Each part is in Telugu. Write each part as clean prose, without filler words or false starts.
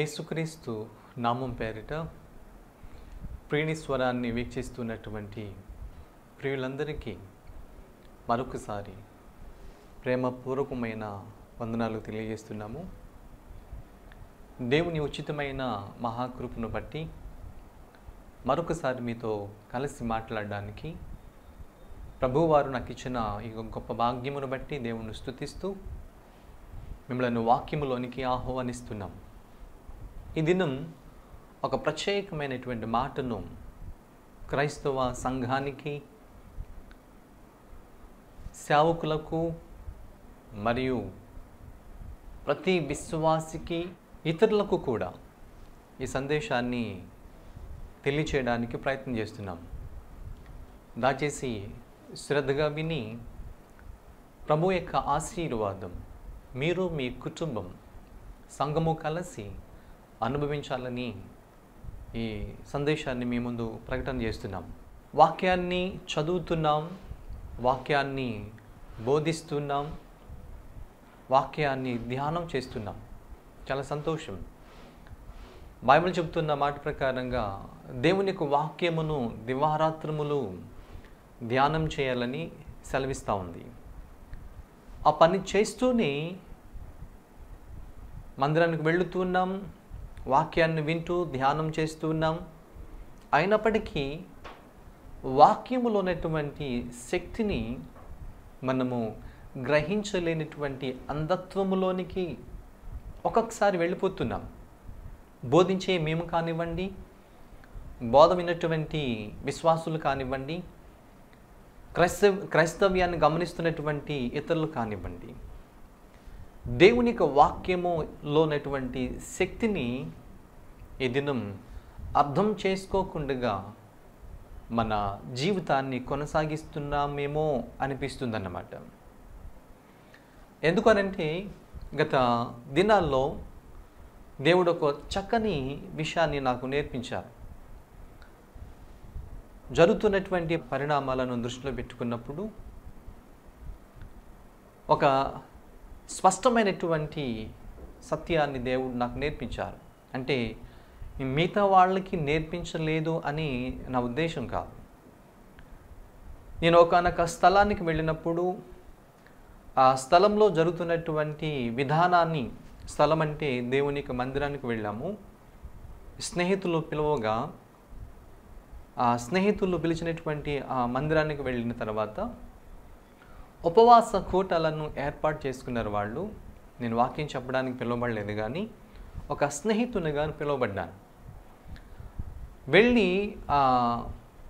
యేసుక్రీస్తు నామం పేరిట ప్రియుని స్వరాన్ని వీక్షిస్తున్నటువంటి ప్రియులందరికీ మరొకసారి ప్రేమపూర్వకమైన వందనాలు తెలియజేస్తున్నాము. దేవుని ఉచితమైన మహాకృపను బట్టి మరొకసారి మీతో కలిసి మాట్లాడడానికి ప్రభువారు నాకు ఇచ్చిన ఈ గొప్ప భాగ్యమును బట్టి దేవుని స్తుతిస్తూ మిమ్మల్ని వాక్యములోనికి ఆహ్వానిస్తున్నాం. ఈ దినం ఒక ప్రత్యేకమైనటువంటి మాటను క్రైస్తవ సంఘానికి, సేవకులకు మరియు ప్రతి విశ్వాసికి, ఇతరులకు కూడా ఈ సందేశాన్ని తెలియచేయడానికి ప్రయత్నం చేస్తున్నాం. దయచేసి శ్రద్ధగా విని ప్రభు యొక్క ఆశీర్వాదం మీరు, మీ కుటుంబం, సంఘము కలిసి అనుభవించాలని ఈ సందేశాన్ని మీ ముందు ప్రకటన చేస్తున్నాం. వాక్యాన్ని చదువుతున్నాం, వాక్యాన్ని బోధిస్తున్నాం, వాక్యాన్ని ధ్యానం చేస్తున్నాం. చాలా సంతోషం. బైబిల్ చెబుతున్న మాట ప్రకారంగా దేవుని యొక్క వాక్యమును దివారాత్రములు ధ్యానం చేయాలని సెలవిస్తూ ఉంది. ఆ పని చేస్తూనే మందిరానికి వెళుతున్నాం, వాక్యాన్ని వింటూ ధ్యానం చేస్తున్నాం. అయినప్పటికీ వాక్యములో ఉన్నటువంటి శక్తిని మనము గ్రహించలేనటువంటి అంధత్వములోనికి ఒక్కొక్కసారి వెళ్ళిపోతున్నాం. బోధించే మేము కానివ్వండి, బోధ విన్నటువంటి విశ్వాసులు కానివ్వండి, క్రైస్తవ్యాన్ని గమనిస్తున్నటువంటి ఇతరులు కానివ్వండి, దేవుని యొక్క వాక్యములో ఉన్నటువంటి శక్తిని ఈ దినం అర్థం చేసుకోకుండా మన జీవితాన్ని కొనసాగిస్తున్నామేమో అనిపిస్తుందన్నమాట. ఎందుకనంటే గత దినాల్లో దేవుడు ఒక చక్కని విషయాన్ని నాకు నేర్పించారు. జరుగుతున్నటువంటి పరిణామాలను దృష్టిలో పెట్టుకున్నప్పుడు ఒక స్పష్టమైనటువంటి సత్యాన్ని దేవుడు నాకు నేర్పించారు. అంటే మిగతా వాళ్ళకి నేర్పించలేదు అని నా ఉద్దేశం కాదు. నేను ఒకనొక స్థలానికి వెళ్ళినప్పుడు ఆ స్థలంలో జరుగుతున్నటువంటి విధానాన్ని, స్థలం అంటే దేవుని యొక్క మందిరానికి వెళ్ళాము. స్నేహితులు పిలవగా ఆ స్నేహితులు పిలిచినటువంటి ఆ మందిరానికి వెళ్ళిన తర్వాత ఉపవాస కూటాలను ఏర్పాటు చేసుకున్నారు వాళ్ళు. నేను వాక్యం చెప్పడానికి పిలువబడలేదు, కానీ ఒక స్నేహితునిగా పిలువబడ్డాను. వెళ్ళి ఆ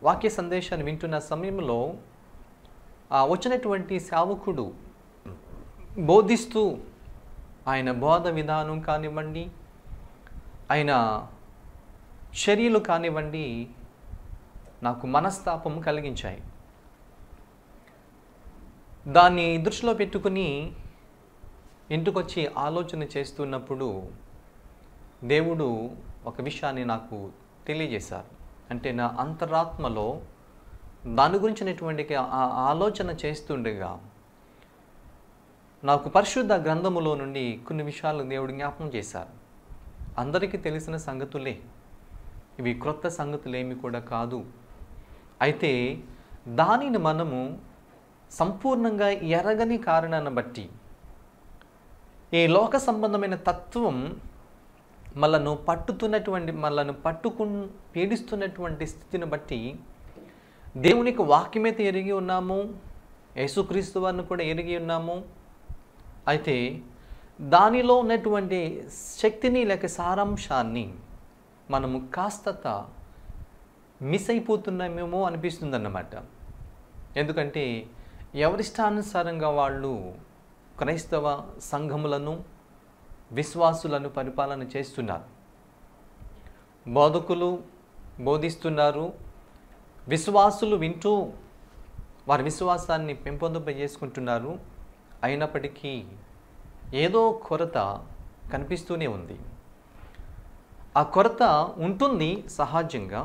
వాక్య సందేశాన్ని వింటున్న సమయంలో వచ్చినటువంటి సేవకుడు బోధిస్తూ ఆయన బోధ విధానం కానివ్వండి, ఆయన చర్యలు కానివ్వండి, నాకు మనస్తాపం కలిగించాయి. దాన్ని దృష్టిలో పెట్టుకుని ఇంటికొచ్చి ఆలోచన చేస్తున్నప్పుడు దేవుడు ఒక విషయాన్ని నాకు తెలియజేశారు. అంటే నా అంతరాత్మలో దాని గురించినటువంటి ఆలోచన చేస్తుండగా నాకు పరిశుద్ధ గ్రంథములో నుండి కొన్ని విషయాలు దేవుడు జ్ఞాపకం చేశారు. అందరికీ తెలిసిన సంగతులే, ఇవి క్రొత్త సంగతులేమి కూడా కాదు. అయితే దానిని మనము సంపూర్ణంగా ఎరగని కారణాన్ని బట్టి, ఈ లోక సంబంధమైన తత్వం మనను పీడిస్తున్నటువంటి స్థితిని బట్టి దేవునికి వాక్యమైతే ఎరిగి ఉన్నాము, యేసుక్రీస్తు వారిని కూడా ఎరిగి ఉన్నాము. అయితే దానిలో ఉన్నటువంటి శక్తిని లేక సారాంశాన్ని మనము కాస్త మిస్ అయిపోతున్నామేమో అనిపిస్తుంది అన్నమాట. ఎందుకంటే ఎవరిష్టానుసారంగా వాళ్ళు క్రైస్తవ సంఘములను, విశ్వాసులను పరిపాలన చేస్తున్నారు. బోధకులు బోధిస్తున్నారు, విశ్వాసులు వింటూ వారి విశ్వాసాన్ని పెంపొందింపజేసుకుంటున్నారు. అయినప్పటికీ ఏదో కొరత కనిపిస్తూనే ఉంది. ఆ కొరత ఉంటుంది సహజంగా.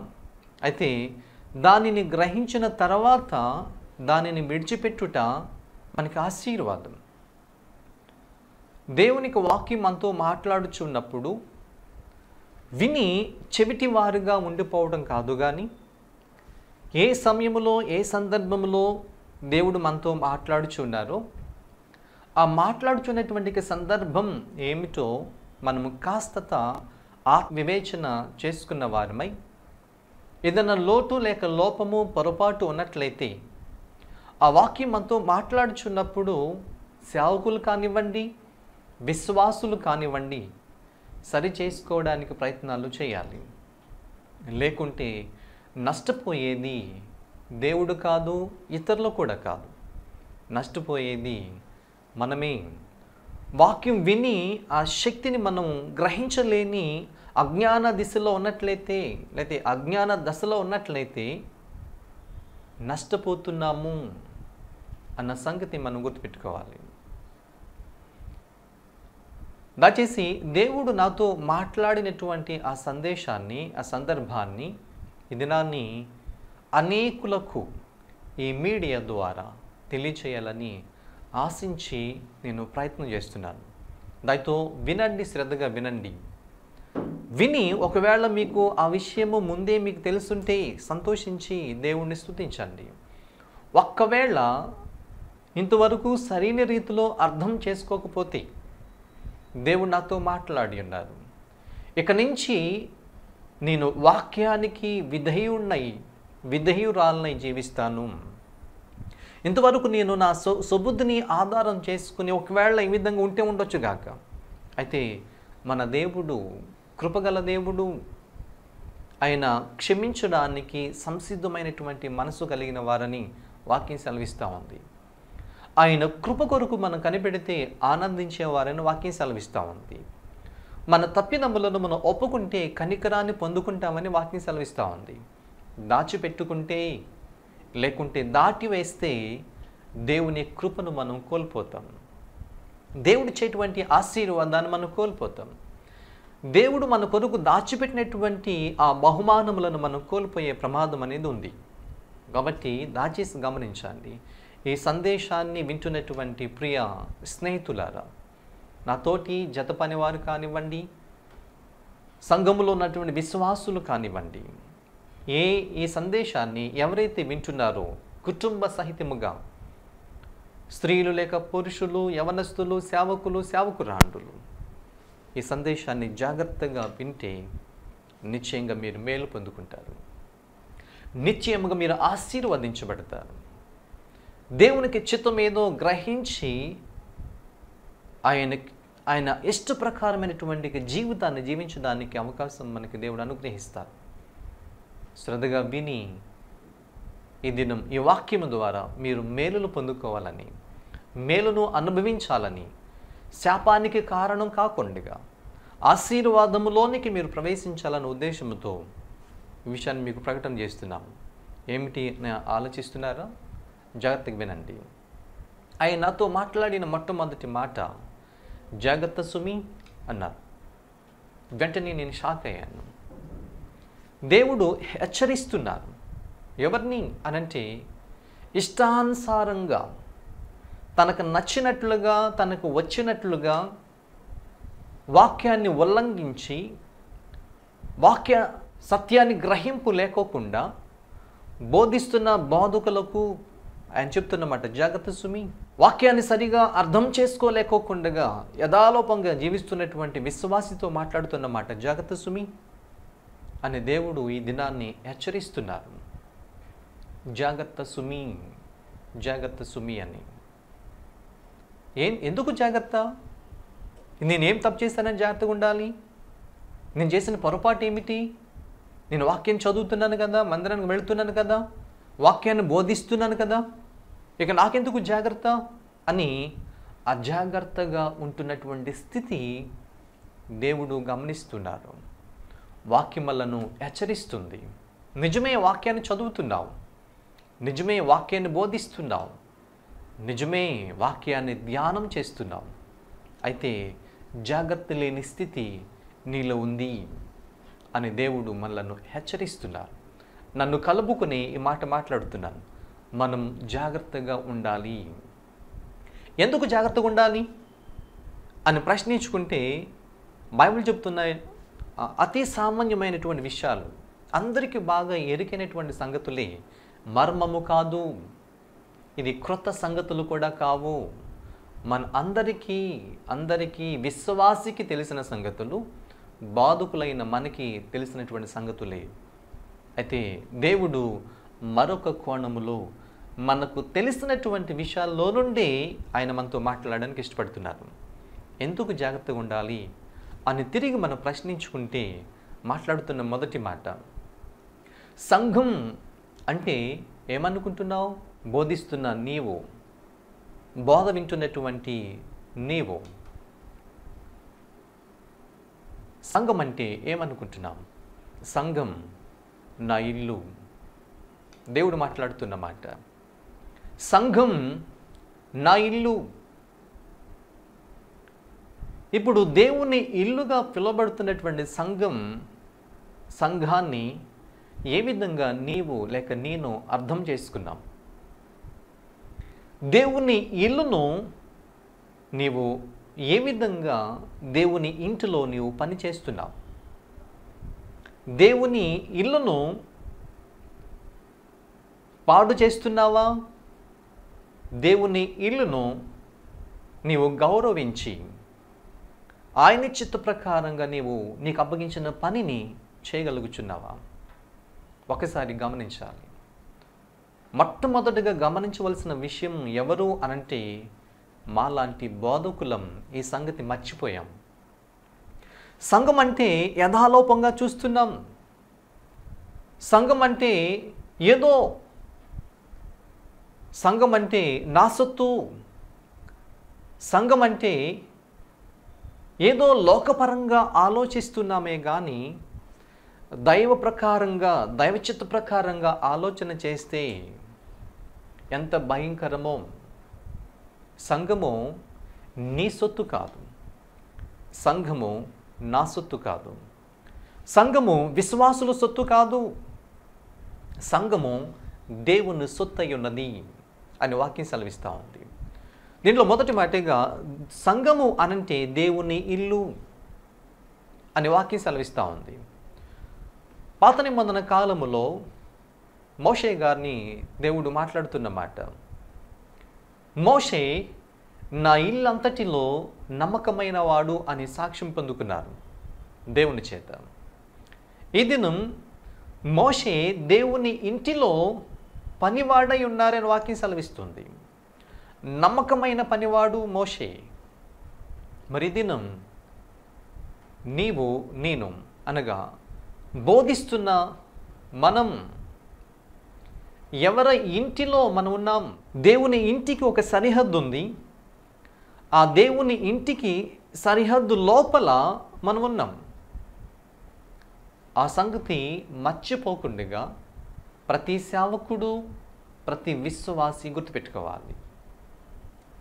అయితే దానిని గ్రహించిన తర్వాత దానిని విడిచిపెట్టుట మనకి ఆశీర్వాదం. దేవునికి వాక్యం మనతో మాట్లాడుచున్నప్పుడు విని చెవిటివారుగా ఉండిపోవడం కాదు కానీ, ఏ సమయంలో ఏ సందర్భంలో దేవుడు మనతో మాట్లాడుచున్నారో ఆ మాట్లాడుచున్నటువంటి సందర్భం ఏమిటో మనము కాస్త వివేచన చేసుకున్న వారమై, ఏదైనా లోటు లేక లోపము పొరపాటు ఉన్నట్లయితే ఆ వాక్యం మనతో మాట్లాడుచున్నప్పుడు సేవకులు కానివ్వండి, విశ్వాసులు కానివ్వండి, సరి చేసుకోవడానికి ప్రయత్నాలు చేయాలి. లేకుంటే నష్టపోయేది దేవుడు కాదు, ఇతరులు కూడా కాదు, నష్టపోయేది మనమే. వాక్యం విని ఆ శక్తిని మనం గ్రహించలేని అజ్ఞాన దిశలో ఉన్నట్లయితే, లేకపోతే అజ్ఞాన దశలో ఉన్నట్లయితే నష్టపోతున్నాము అన్న సంగతి మనం గుర్తుపెట్టుకోవాలి. దయచేసి దేవుడు నాతో మాట్లాడినటువంటి ఆ సందేశాన్ని, ఆ సందర్భాన్ని, ఈ దినాన్ని అనేకులకు ఈ మీడియా ద్వారా తెలియచేయాలని ఆశించి నేను ప్రయత్నం చేస్తున్నాను. దాంతో వినండి, శ్రద్ధగా వినండి. విని ఒకవేళ మీకు ఆ విషయము ముందే మీకు తెలుసుంటే సంతోషించి దేవుణ్ణి స్తుతించండి. ఒక్కవేళ ఇంతవరకు సరైన రీతిలో అర్థం చేసుకోకపోతే, దేవుడు నాతో మాట్లాడి ఉన్నారు, ఇక నుంచి నేను వాక్యానికి విధేయురాలనై జీవిస్తాను. ఇంతవరకు నేను నా సుబుద్ధిని ఆధారం చేసుకుని ఒకవేళ ఈ విధంగా ఉంటే ఉండొచ్చు గాక. అయితే మన దేవుడు కృపగల దేవుడు, ఆయన క్షమించడానికి సంసిద్ధమైనటువంటి మనసు కలిగిన వారని వాక్యం సెలవిస్తూ ఉంది. ఆయన కృప కొరకు మనం కనిపెడితే ఆనందించేవారని వాక్యం సెలవిస్తూ ఉంది. మన తప్పిదమ్ములను మనం ఒప్పుకుంటే కనికరాన్ని పొందుకుంటామని వాక్యం సెలవిస్తూ ఉంది. దాచిపెట్టుకుంటే, లేకుంటే దాటివేస్తే దేవుని కృపను మనం కోల్పోతాం. దేవుడిచ్చేటువంటి ఆశీర్వాదాన్ని మనం కోల్పోతాం. దేవుడు మన కొరకు దాచిపెట్టినటువంటి ఆ బహుమానములను మనం కోల్పోయే ప్రమాదం అనేది ఉంది. కాబట్టి దయచేసి గమనించండి. ఈ సందేశాన్ని వింటున్నటువంటి ప్రియ స్నేహితులారా, నాతోటి జత పనివారు కానివ్వండి, సంఘములో ఉన్నటువంటి విశ్వాసులు కానివ్వండి, ఈ సందేశాన్ని ఎవరైతే వింటున్నారో కుటుంబ సహితముగా, స్త్రీలు లేక పురుషులు, యవనస్తులు, సేవకులు, సేవకురాండులు, ఈ సందేశాన్ని జాగ్రత్తగా వింటే నిశ్చయంగా మీరు మేలు పొందుకుంటారు. నిశ్చయముగా మీరు ఆశీర్వదించబడతారు. దేవునికి చిత్తం ఏదో గ్రహించి ఆయన ఇష్ట ప్రకారమైనటువంటి జీవితాన్ని జీవించడానికి అవకాశం మనకి దేవుడు అనుగ్రహిస్తారు. శ్రద్ధగా విని ఈ దినం ఈ వాక్యము ద్వారా మీరు మేలును పొందుకోవాలని, మేలును అనుభవించాలని, శాపానికి కారణం కాకుండా ఆశీర్వాదములోనికి మీరు ప్రవేశించాలన్న ఉద్దేశంతో ఈ విషయాన్ని మీకు ప్రకటన చేస్తున్నాము. ఏమిటి ఆలోచిస్తున్నారా? జాగ్రత్తగా వినండి. ఆయన నాతో మాట్లాడిన మొట్టమొదటి మాట, జాగ్రత్త సుమి అన్నారు. వెంటనే నేను షాక్ అయ్యాను. దేవుడు హెచ్చరిస్తున్నారు. ఎవరిని అనంటే, ఇష్టానుసారంగా తనకు నచ్చినట్లుగా, తనకు వచ్చినట్లుగా వాక్యాన్ని ఉల్లంఘించి, వాక్య సత్యాన్ని గ్రహింపు లేకోకుండా బోధిస్తున్న బోధకులకు ఆయన చెప్తున్నమాట, జాగ్రత్త సుమి. వాక్యాన్ని సరిగా అర్థం చేసుకోలేకోకుండా యథాలోపంగా జీవిస్తున్నటువంటి విశ్వాసితో మాట్లాడుతున్నమాట, జాగ్రత్త సుమి అని దేవుడు ఈ దినాన్ని హెచ్చరిస్తున్నారు. జాగ్రత్త సుమి, జాగ్రత్త సుమి అని. ఎందుకు జాగ్రత్త? నేనేం తప్పు చేశానని జాగ్రత్తగా ఉండాలి? నేను చేసిన పొరపాటు ఏమిటి? నేను వాక్యం చదువుతున్నాను కదా, మందిరానికి వెళుతున్నాను కదా, వాక్యాన్ని బోధిస్తున్నాను కదా, ఇక నాకెందుకు జాగ్రత్త అని అజాగ్రత్తగా ఉంటున్నటువంటి స్థితి దేవుడు గమనిస్తున్నారు. వాక్యములను హెచ్చరిస్తుంది. నిజమే వాక్యాన్ని చదువుతున్నావు, నిజమే వాక్యాన్ని బోధిస్తున్నావు, నిజమే వాక్యాన్ని ధ్యానం చేస్తున్నావు, అయితే జాగ్రత్త లేని స్థితి నీలో ఉంది అని దేవుడు మనలను హెచ్చరిస్తున్నారు. నన్ను కలుపుకుని ఈ మాట మాట్లాడుతున్నాను. మనం జాగ్రత్తగా ఉండాలి. ఎందుకు జాగ్రత్తగా ఉండాలి అని ప్రశ్నించుకుంటే బైబిల్ చెప్తున్న అతి సామాన్యమైనటువంటి విషయాలు, అందరికీ బాగా ఎరికైనటువంటి సంగతులే. మర్మము కాదు, ఇది క్రొత్త సంగతులు కూడా కావు. మన అందరికీ విశ్వాసికి తెలిసిన సంగతులు, బాధకులైన మనకి తెలిసినటువంటి సంగతులే. అయితే దేవుడు మరొక కోణములో మనకు తెలిసినటువంటి విషయాల్లో నుండి ఆయన మనతో మాట్లాడడానికి ఇష్టపడుతున్నారు. ఎందుకు జాగ్రత్తగా ఉండాలి అని తిరిగి మనం ప్రశ్నించుకుంటే మాట్లాడుతున్న మొదటి మాట, సంఘం అంటే ఏమనుకుంటున్నావు? బోధిస్తున్న నీవు, బోధ వింటున్నటువంటి నీవు. సంఘం అంటే ఏమనుకుంటున్నాం? సంఘం నా ఇల్లు. దేవుడు మాట్లాడుతున్న మాట, సంఘం నా ఇల్లు. ఇప్పుడు దేవుని ఇల్లుగా పిలువబడుతున్నటువంటి సంఘాన్ని ఏ విధంగా నీవు లేక నేను అర్థం చేసుకున్నాం? దేవుని ఇల్లును నీవు ఏ విధంగా దేవుని ఇంటిలో నీవు పని చేస్తున్నావు? దేవుని ఇల్లును పాడు చేస్తున్నావా? దేవుని ఇల్లును నీవు గౌరవించి ఆయన చిత్త ప్రకారంగా నీకు అప్పగించిన పనిని చేయగలుగుచున్నావా? ఒకసారి గమనించాలి. మొట్టమొదటిగా గమనించవలసిన విషయం ఎవరు అనంటే, మాలాంటి బోధకులం ఈ సంగతి మర్చిపోయాం. సంఘం అంటే యథాలోపంగా చూస్తున్నాం. సంఘం అంటే ఏదో, సంఘం అంటే నా సొత్తు, సంఘం అంటే ఏదో లోకపరంగా ఆలోచిస్తున్నామే కానీ దైవచిత్త ప్రకారంగా ఆలోచన చేస్తే ఎంత భయంకరమో. సంఘము నీ సొత్తు కాదు, సంఘము నా సొత్తు కాదు, సంఘము విశ్వాసుల సొత్తు కాదు, సంఘము దేవుని సొత్తు అయి ఉన్నది అని వాక్యం సెలవిస్తూ ఉంది. దీంట్లో మొదటి మాటగా సంఘము అనంటే దేవుని ఇల్లు అని వాక్యం సెలవిస్తూ ఉంది. పాత నిబంధన కాలములో మోషే గారిని దేవుడు మాట్లాడుతున్న మాట, మోషే నా ఇల్లంతటిలో నమ్మకమైన వాడు అని సాక్ష్యం పొందుకున్నారు దేవుని చేత. ఈ దినం మోషే దేవుని ఇంటిలో పనివాడై ఉన్నారని వాక్యం సెలవిస్తుంది. నమ్మకమైన పనివాడు మోషే. మరి దినం నీవు నేను అనగా బోధిస్తున్న మనం ఎవరి ఇంటిలో మనం ఉన్నాం? దేవుని ఇంటికి ఒక సరిహద్దు ఉంది. ఆ దేవుని ఇంటికి సరిహద్దు లోపల మనం ఉన్నాం. ఆ సంగతి మర్చిపోకుండా ప్రతి సేవకుడు, ప్రతి విశ్వాసి గుర్తుపెట్టుకోవాలి.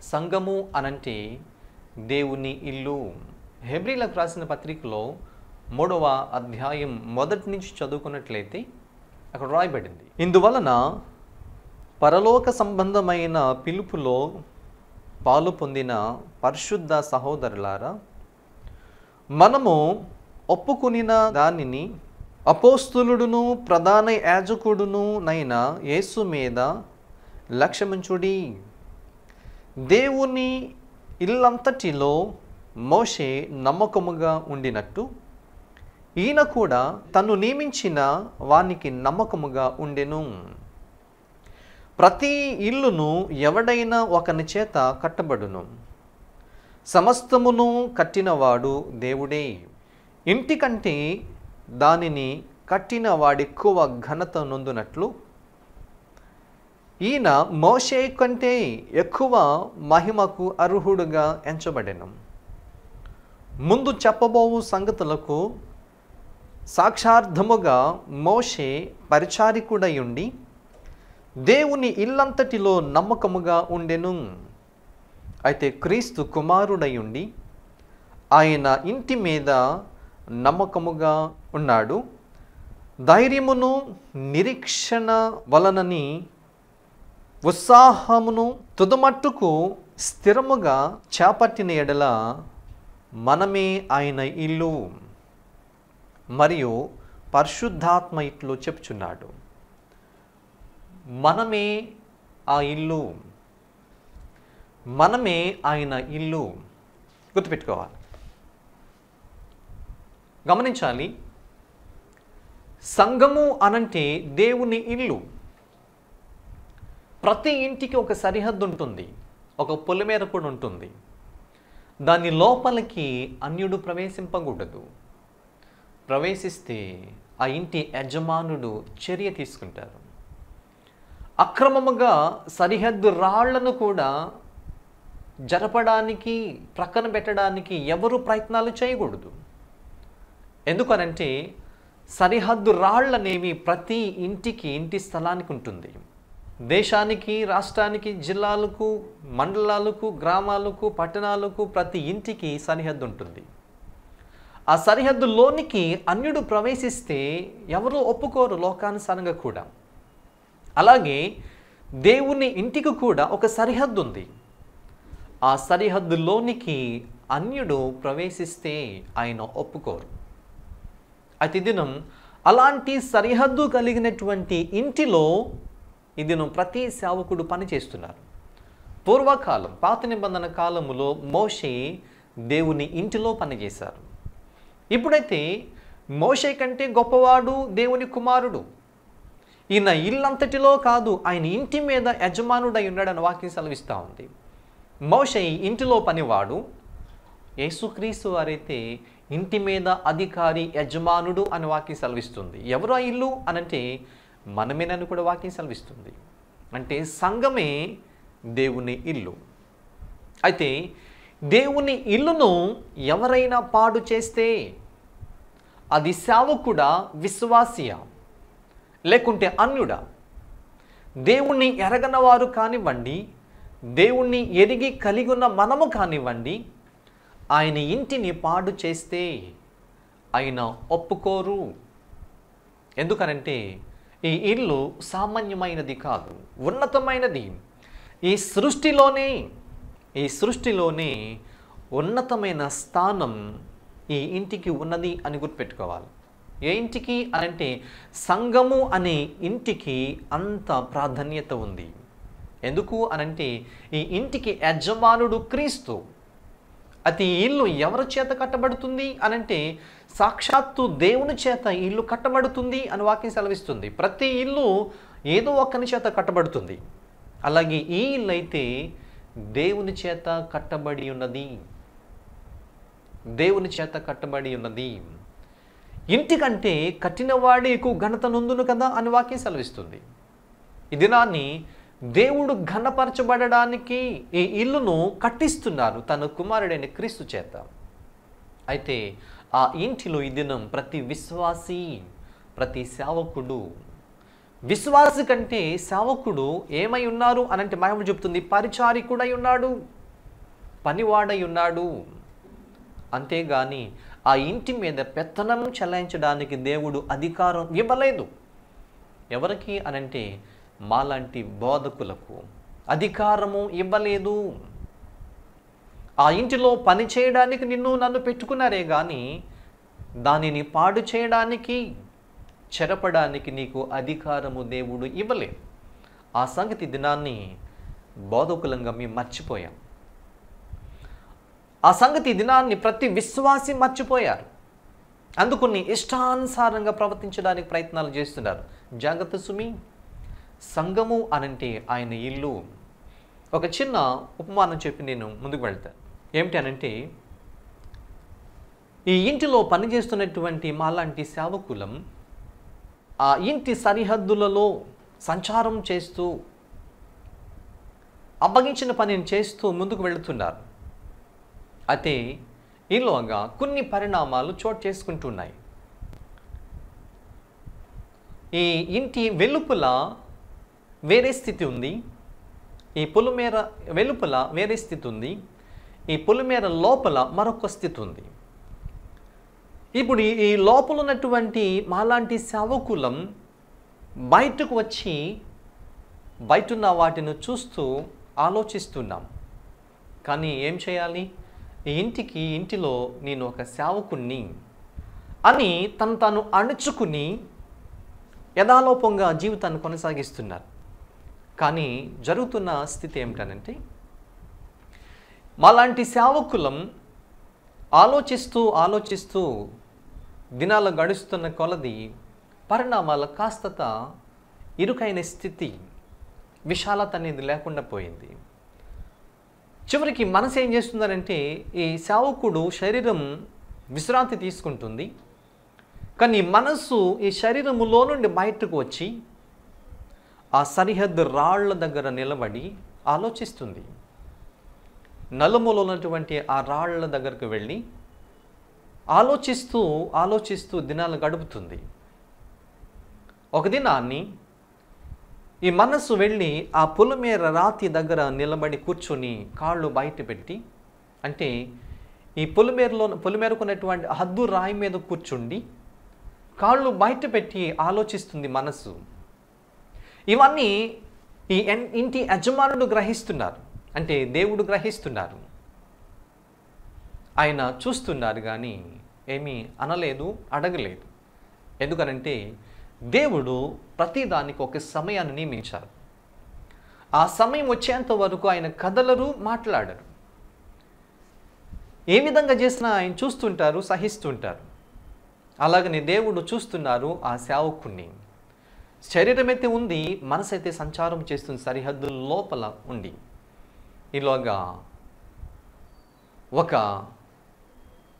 సంఘము అనంటే దేవుని ఇల్లు. హెబ్రీలకు రాసిన పత్రికలో 3వ అధ్యాయం మొదటి నుంచి చదువుకున్నట్లయితే అక్కడ రాయబడింది, ఇందువలన పరలోక సంబంధమైన పిలుపులో పాలు పొందిన పరిశుద్ధ సహోదరులారా, మనము ఒప్పుకొనిన దానిని అపోస్తులుడును ప్రధాన యాజకుడును నైన యేసు మీద లక్ష్యముంచుడి. దేవుని ఇల్లంతటిలో మోషే నమ్మకముగా ఉండినట్టు ఈయన కూడా తను నియమించిన వానికి నమ్మకముగా ఉండెను. ప్రతి ఇల్లును ఎవడైనా ఒకని చేత కట్టబడును, సమస్తమును కట్టినవాడు దేవుడే. ఇంటి కంటే దానిని కట్టిన వాడెక్కువ ఘనత నొందునట్లు ఈయన మోషే కంటే ఎక్కువ మహిమకు అర్హుడుగా ఎంచబడెను. ముందు చెప్పబోవు సంగతులకు సాక్షార్థముగా మోషే పరిచారికుడై ఉండి దేవుని ఇల్లంతటిలో నమ్మకముగా ఉండెను. అయితే క్రీస్తు కుమారుడై ఉండి ఆయన ఇంటి మీద నమ్మకముగా ఉన్నాడు. ధైర్యమును నిరీక్షణ వలనని ఉత్సాహమును తుదమట్టుకు స్థిరముగా చేపట్టిన ఎడల మనమే ఆయన ఇల్లు. మరియు పరిశుద్ధాత్మ ఇట్లు చెప్పుచున్నాడు, మనమే ఆ ఇల్లు, మనమే ఆయన ఇల్లు. గుర్తుపెట్టుకోవాలి, గమనించాలి. సంఘము అనంటే దేవుని ఇల్లు. ప్రతి ఇంటికి ఒక సరిహద్దు ఉంటుంది, ఒక పొలిమేర కూడా ఉంటుంది. దాని లోపలికి అన్యుడు ప్రవేశింపకూడదు. ప్రవేశిస్తే ఆ ఇంటి యజమానుడు చర్య తీసుకుంటారు. అక్రమముగా సరిహద్దు రాళ్లను కూడా జరపడానికి, ప్రక్కన పెట్టడానికి ఎవరు ప్రయత్నాలు చేయకూడదు. ఎందుకనంటే సరిహద్దు రాళ్ళనేవి ప్రతి ఇంటికి, ఇంటి స్థలానికి ఉంటుంది. దేశానికి, రాష్ట్రానికి, జిల్లాలకు, మండలాలకు, గ్రామాలకు, పట్టణాలకు ప్రతి ఇంటికి సరిహద్దు ఉంటుంది. ఆ సరిహద్దులోనికి అన్యుడు ప్రవేశిస్తే ఎవరు ఒప్పుకోరు, లోకానుసారంగా కూడా. అలాగే దేవుని ఇంటికి కూడా ఒక సరిహద్దు ఉంది. ఆ సరిహద్దులోనికి అన్యుడు ప్రవేశిస్తే ఆయన ఒప్పుకోరు. అతి దినం అలాంటి సరిహద్దు కలిగినటువంటి ఇంటిలో ఈ దినం ప్రతి సేవకుడు పనిచేస్తున్నారు. పూర్వకాలం, పాత నిబంధన కాలములో మోషే దేవుని ఇంటిలో పనిచేశారు. ఇప్పుడైతే మోషే కంటే గొప్పవాడు దేవుని కుమారుడు. ఈయన ఇల్లంతటిలో కాదు, ఆయన ఇంటి మీద యజమానుడై ఉన్నాడని వాక్యం సెలవిస్తూ ఉంది. మోషే ఇంటిలో పనివాడు, యేసుక్రీస్తు వారైతే ఇంటి మీద అధికారి, యజమానుడు అని వాక్యం సెలవిస్తుంది. ఎవరు ఆ ఇల్లు అనంటే మనమేనని కూడా వాక్యం సెలవిస్తుంది. అంటే సంఘమే దేవుని ఇల్లు. అయితే దేవుని ఇల్లును ఎవరైనా పాడు చేస్తే అది సేవకుడా, విశ్వాసియా, లేకుంటే అన్యుడా? దేవుణ్ణి ఎరగనవారు కానివ్వండి, దేవుణ్ణి ఎరిగి కలిగి ఉన్న మనము కానివ్వండి, ఆయన ఇంటిని పాడు చేస్తే ఆయన ఒప్పుకోరు. ఎందుకనంటే ఈ ఇల్లు సామాన్యమైనది కాదు, ఉన్నతమైనది. ఈ సృష్టిలోనే ఉన్నతమైన స్థానం ఈ ఇంటికి ఉన్నది అని గుర్తుపెట్టుకోవాలి. ఏ ఇంటికి అనంటే సంఘము అనే ఇంటికి అంత ప్రాధాన్యత ఉంది. ఎందుకు అనంటే ఈ ఇంటికి యజమానుడు క్రీస్తు. అది ఇల్లు ఎవరి చేత కట్టబడుతుంది అనంటే సాక్షాత్తు దేవుని చేత ఇల్లు కట్టబడుతుంది అని వాక్యం సెలవిస్తుంది. ప్రతి ఇల్లు ఏదో ఒక్కని చేత కట్టబడుతుంది. అలాగే ఈ ఇల్లు అయితే దేవుని చేత కట్టబడి ఉన్నది. దేవుని చేత కట్టబడి ఉన్నది. ఇంటికంటే కట్టినవాడే ఎక్కువ ఘనత నొందును కదా అని వాక్యం సెలవిస్తుంది. ఈ దినాన్ని దేవుడు ఘనపరచబడడానికి ఈ ఇల్లును కట్టిస్తున్నారు తన కుమారుడైన క్రీస్తు చేత. అయితే ఆ ఇంటిలో ఈ దినం ప్రతి విశ్వాసి, ప్రతి సేవకుడు, విశ్వాసి కంటే సేవకుడు ఏమై ఉన్నారు అనంటే బైబిల్ చెప్తుంది, పరిచారికుడై ఉన్నాడు, పనివాడై ఉన్నాడు. అంతేగాని ఆ ఇంటి మీద పెత్తనం చెలాయించడానికి దేవుడు అధికారం ఇవ్వలేదు. ఎవరికి అనంటే మాలాంటి బోధకులకు అధికారము ఇవ్వలేదు. ఆ ఇంటిలో పని చేయడానికి నన్ను పెట్టుకున్నారే కానీ దానిని పాడు చేయడానికి, చెరపడానికి నీకు అధికారము దేవుడు ఇవ్వలేదు. ఆ సంగతి దినాన్ని బోధకులంగా మేము మర్చిపోయాం. ఆ సంగతి దినాన్ని ప్రతి విశ్వాసి మర్చిపోయారు. అందుకని ఇష్టానుసారంగా ప్రవర్తించడానికి ప్రయత్నాలు చేస్తున్నారు. జాగ్రత్త సుమి. సంఘము అనంటే ఆయన ఇల్లు. ఒక చిన్న ఉపమానం చెప్పి నేను ముందుకు వెళ్తాను. ఏమిటి అనంటే, ఈ ఇంటిలో పనిచేస్తున్నటువంటి మాలాంటి సేవకులం ఆ ఇంటి సరిహద్దులలో సంచారం చేస్తూ, అప్పగించిన పనిని చేస్తూ ముందుకు వెళుతున్నారు. అయితే ఈలోగా కొన్ని పరిణామాలు చోటు చేసుకుంటున్నాయి. ఈ ఇంటి వెలుపల వేరే స్థితి ఉంది, ఈ పొలిమేర వెలుపల వేరే స్థితి ఉంది, ఈ పొలిమేర లోపల మరొక స్థితి ఉంది. ఇప్పుడు ఈ లోపల ఉన్నటువంటి మాలాంటి సేవకులం బయటకు వచ్చి బయటున్న వాటిని చూస్తూ ఆలోచిస్తున్నాం. కానీ ఏం చేయాలి? ఈ ఇంటిలో నేను ఒక సేవకుణ్ణి, అని తాను అణుచుకుని యథాలోపంగా జీవితాన్ని కొనసాగిస్తున్నారు. కానీ జరుగుతున్న స్థితి ఏమిటనంటే, మాలాంటి సేవకులం ఆలోచిస్తూ దినాలు గడుస్తున్న కొలది పరిణామాల కాస్త ఇరుకైన స్థితి, విశాలత అనేది లేకుండా పోయింది. చివరికి మనసు ఏం చేస్తుందనంటే, ఈ సేవకుడు శరీరం విశ్రాంతి తీసుకుంటుంది, కానీ మనసు ఈ శరీరములో నుండి బయటకు వచ్చి ఆ సరిహద్దు రాళ్ల దగ్గర నిలబడి ఆలోచిస్తుంది. నలుమూలలో ఉన్నటువంటి ఆ రాళ్ల దగ్గరకు వెళ్ళి ఆలోచిస్తూ దినాలు గడుపుతుంది. ఒక దినాన్ని ఈ మనస్సు వెళ్ళి ఆ పులిమేర రాతి దగ్గర నిలబడి కూర్చొని కాళ్ళు బయట పెట్టి, అంటే ఈ పులిమేరకున్నటువంటి హద్దు రాయి మీద కూర్చుండి కాళ్ళు బయట పెట్టి ఆలోచిస్తుంది మనస్సు. ఇవన్నీ ఈ ఇంటి యజమానుడు గ్రహిస్తున్నారు, అంటే దేవుడు గ్రహిస్తున్నారు. ఆయన చూస్తున్నారు కానీ ఏమీ అనలేదు, అడగలేదు. ఎందుకనంటే దేవుడు ప్రతిదానికి ఒక సమయాన్ని నియమించారు. ఆ సమయం వచ్చేంత వరకు ఆయన కదలరు, మాట్లాడరు. ఏ విధంగా చేసినా ఆయన చూస్తుంటారు, సహిస్తుంటారు. అలాగని దేవుడు చూస్తున్నారు ఆ సేవకుణ్ణి. శరీరం అయితే ఉంది, మనసు అయితే సంచారం చేస్తుంది సరిహద్దుల లోపల ఉండి. ఈలోగా ఒక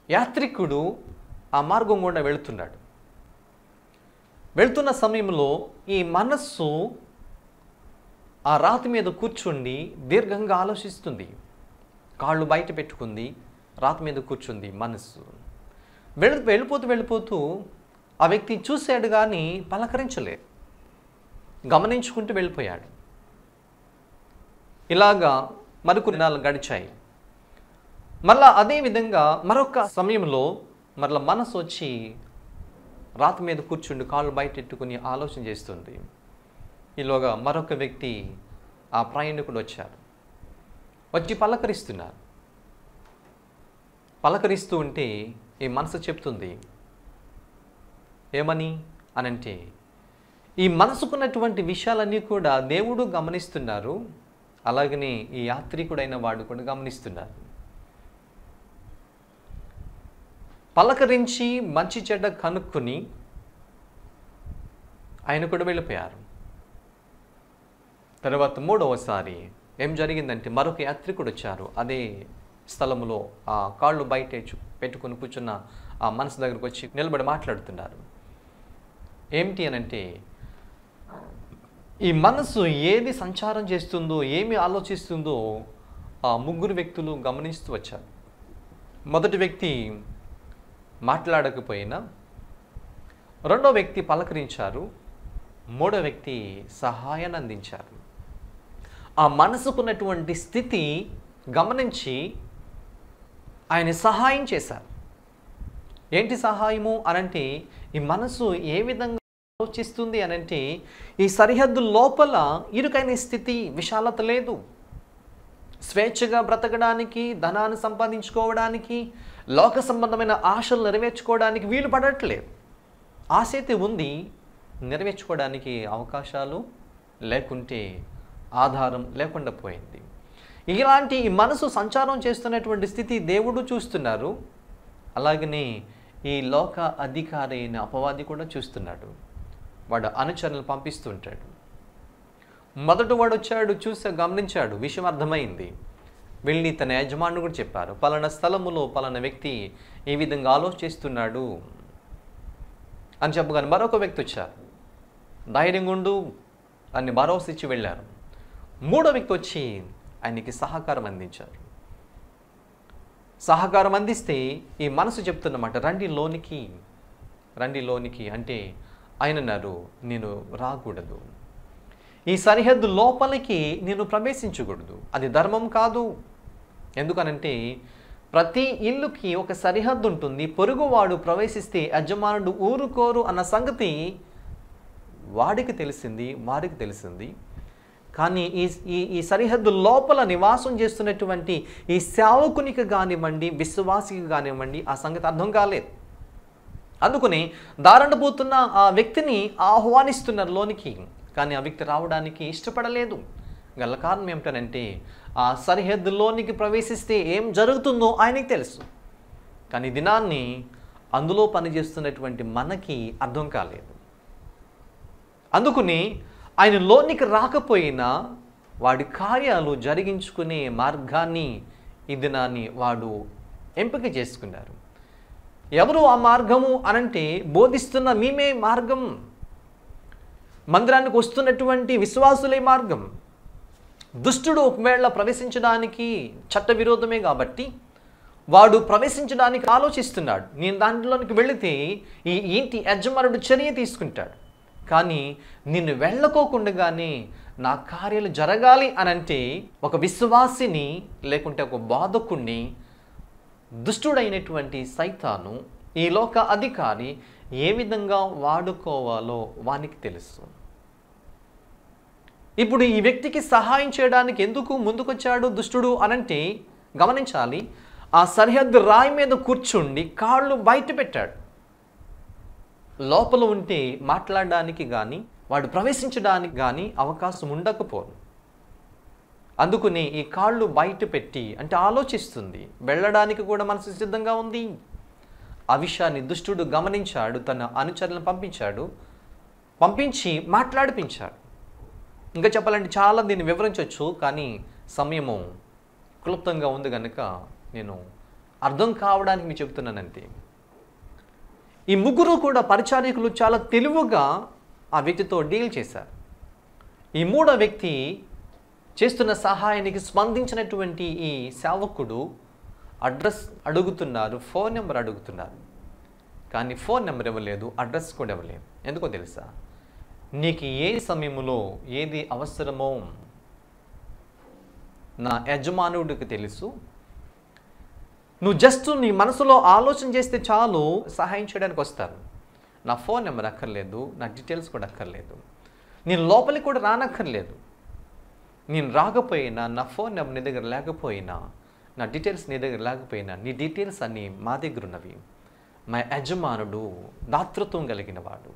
యాత్రికుడు ఆ మార్గం గుండా వెళ్తున్న సమయంలో ఈ మనస్సు ఆ రాతి మీద కూర్చుండి దీర్ఘంగా ఆలోచిస్తుంది. కాళ్ళు బయట పెట్టుకుంది, రాతి మీద కూర్చుంది మనస్సు. వెళ్ళిపోతూ ఆ వ్యక్తి చూశాడు కానీ పలకరించలేదు, గమనించుకుంటూ వెళ్ళిపోయాడు. ఇలాగా మరికొన్ని నెలలు గడిచాయి. మళ్ళా అదేవిధంగా మరొక సమయంలో మరలా మనసు వచ్చి రాతి మీద కూర్చుండి కాళ్ళు బయట పెట్టుకుని ఆలోచన చేస్తుంది. ఈలోగా మరొక వ్యక్తి, ఆ ప్రయాణికుడు వచ్చి పలకరిస్తూ ఉంటే ఈ మనసు చెప్తుంది. ఏమని అనంటే, ఈ మనసుకున్నటువంటి విషయాలన్నీ కూడా దేవుడు గమనిస్తున్నారు, అలాగనే ఈ యాత్రికుడైన వాడు కూడా గమనిస్తున్నారు. పలకరించి మంచి చెడ్డ కనుక్కొని ఆయన కూడా వెళ్ళిపోయారు. తర్వాత మూడవసారి ఏం జరిగిందంటే, మరొక యాత్రికుడు వచ్చారు. అదే స్థలంలో ఆ కాళ్ళు బయట పెట్టుకుని కూర్చున్న ఆ మనసు దగ్గరకు వచ్చి నిలబడి మాట్లాడుతున్నారు. ఏమిటి అనంటే, ఈ మనసు ఏది సంచారం చేస్తుందో, ఏమి ఆలోచిస్తుందో ఆ ముగ్గురు వ్యక్తులు గమనిస్తూ వచ్చారు. మొదటి వ్యక్తి మాట్లాడకపోయినా రెండో వ్యక్తి పలకరించారు, మూడో వ్యక్తి సహాయాన్ని అందించారు. ఆ మనసుకున్నటువంటి స్థితి గమనించి ఆయన సహాయం చేశారు. ఏంటి సహాయము అనంటే, ఈ మనసు ఏ విధంగా ఆలోచిస్తుంది అనంటే, ఈ సరిహద్దు లోపల ఇరుకైన స్థితి, విశాలత లేదు. స్వేచ్ఛగా బ్రతకడానికి, ధనాన్ని సంపాదించుకోవడానికి, లోక సంబంధమైన ఆశలు నెరవేర్చుకోవడానికి వీలు పడట్లేదు. ఆశ అయితే ఉంది, నెరవేర్చుకోవడానికి అవకాశాలు లేకుంటే ఆధారం లేకుండా పోయింది. ఇలాంటి ఈ మనసు సంచారం చేస్తున్నటువంటి స్థితి దేవుడు చూస్తున్నారు, అలాగనే ఈ లోక అధికారి అయిన అపవాది కూడా చూస్తున్నాడు. వాడు అనుచరులను పంపిస్తుంటాడు. మొదట వాడు వచ్చాడు, గమనించాడు, విషయం అర్థమైంది. వెళ్ళి తన యజమానుడు కూడా చెప్పారు, పలానా స్థలములో పలానా వ్యక్తి ఏ విధంగా ఆలోచిస్తున్నాడు అని చెప్పగానే మరొక వ్యక్తి వచ్చారు. ధైర్యంగా ఉండు అని భరోసా ఇచ్చి వెళ్ళారు. మూడో వ్యక్తి వచ్చి ఆయనకి సహకారం అందించారు. సహకారం అందిస్తే ఈ మనసు చెప్తున్నమాట, రండి లోనికి అంటే ఆయన అన్నారు, నేను రాకూడదు, ఈ సరిహద్దు లోపలికి నేను ప్రవేశించకూడదు, అది ధర్మం కాదు. ఎందుకనంటే ప్రతి ఇల్లుకి ఒక సరిహద్దు ఉంటుంది. పొరుగువాడు ప్రవేశిస్తే యజమానుడు ఊరుకోరు అన్న సంగతి వాడికి తెలిసింది. కానీ ఈ సరిహద్దు లోపల నివాసం చేస్తున్నటువంటి ఈ సేవకునికి కానివ్వండి, విశ్వాసికి కానివ్వండి, ఆ సంగతి అర్థం కాలేదు. అందుకని దారండబోతున్న ఆ వ్యక్తిని ఆహ్వానిస్తున్నారు లోనికి. కానీ ఆ వ్యక్తి రావడానికి ఇష్టపడలేదు. గల కారణం ఏమిటనంటే ఆ సరిహద్దులోనికి ప్రవేశిస్తే ఏం జరుగుతుందో ఆయనకి తెలుసు. కానీ దినాన్ని అందులో పనిచేస్తున్నటువంటి మనకి అర్థం కాలేదు. అందుకని ఆయన లోనికి రాకపోయినా వాడి కార్యాలు జరిగించుకునే మార్గాన్ని ఈ దినాన్ని వాడు ఎంపిక చేసుకున్నారు. ఎవరు ఆ మార్గము అనంటే బోధిస్తున్న మేమే మార్గం, మందిరానికి వస్తున్నటువంటి విశ్వాసులే మార్గం. దుష్టుడు ఒకవేళ ప్రవేశించడానికి చట్టవిరోధమే కాబట్టి వాడు ప్రవేశించడానికి ఆలోచిస్తున్నాడు. నేను దాంట్లోనికి వెళితే ఈ ఇంటి యజమానుడు చర్య తీసుకుంటాడు. కానీ నిన్ను వెళ్ళకోకుండానే నా కార్యాలు జరగాలి అనంటే ఒక విశ్వాసిని లేకుంటే ఒక బోధకుణ్ణి దుష్టుడైనటువంటి సైతాను, ఈ లోక అధికారి ఏ విధంగా వాడుకోవాలో వానికి తెలుసు. ఇప్పుడు ఈ వ్యక్తికి సహాయం చేయడానికి ఎందుకు ముందుకొచ్చాడు దుష్టుడు అనంటే గమనించాలి. ఆ సరిహద్దు రాయి మీద కూర్చుండి కాళ్ళు బయట పెట్టాడు. లోపల ఉంటే మాట్లాడడానికి కానీ వాడు ప్రవేశించడానికి కానీ అవకాశం ఉండకపోను. అందుకని ఈ కాళ్ళు బయట పెట్టి అంటే ఆలోచిస్తుంది, వెళ్ళడానికి కూడా మనసు సిద్ధంగా ఉంది. ఆ విషయాన్ని దుష్టుడు గమనించాడు, తన అనుచరులను పంపించి మాట్లాడిపించాడు. ఇంకా చెప్పాలంటే చాలా దీన్ని వివరించవచ్చు, కానీ సమయము క్లుప్తంగా ఉంది కనుక నేను అర్థం కావడానికి మీకు చెప్తున్నానంతే. ఈ ముగ్గురు కూడా పరిచారికులు చాలా తెలివిగా ఆ వ్యక్తితో డీల్ చేశారు. ఈ మూడో వ్యక్తి చేస్తున్న సహాయానికి స్పందించినటువంటి ఈ సేవకుడు అడ్రస్ అడుగుతున్నారు, ఫోన్ నెంబర్ అడుగుతున్నారు. కానీ ఫోన్ నెంబర్ ఇవ్వలేదు, అడ్రస్ కూడా ఇవ్వలేదు. ఎందుకో తెలుసా? నీకు ఏ సమయంలో ఏది అవసరమో నా యజమానుడికి తెలుసు. నువ్వు జస్ట్ నీ మనసులో ఆలోచన చేస్తే చాలు సహాయం చేయడానికి వస్తాను. నా ఫోన్ నెంబర్ అక్కర్లేదు, నా డీటెయిల్స్ కూడా అక్కర్లేదు, నేను లోపలికి కూడా రానక్కర్లేదు. నేను రాకపోయినా, నా ఫోన్ నెంబర్ నీ దగ్గర లేకపోయినా, నా డీటెయిల్స్ నీ దగ్గర లేకపోయినా, నీ డీటెయిల్స్ అన్నీ మా దగ్గర ఉన్నవి. మా యజమానుడు దాతృత్వం కలిగిన వాడు.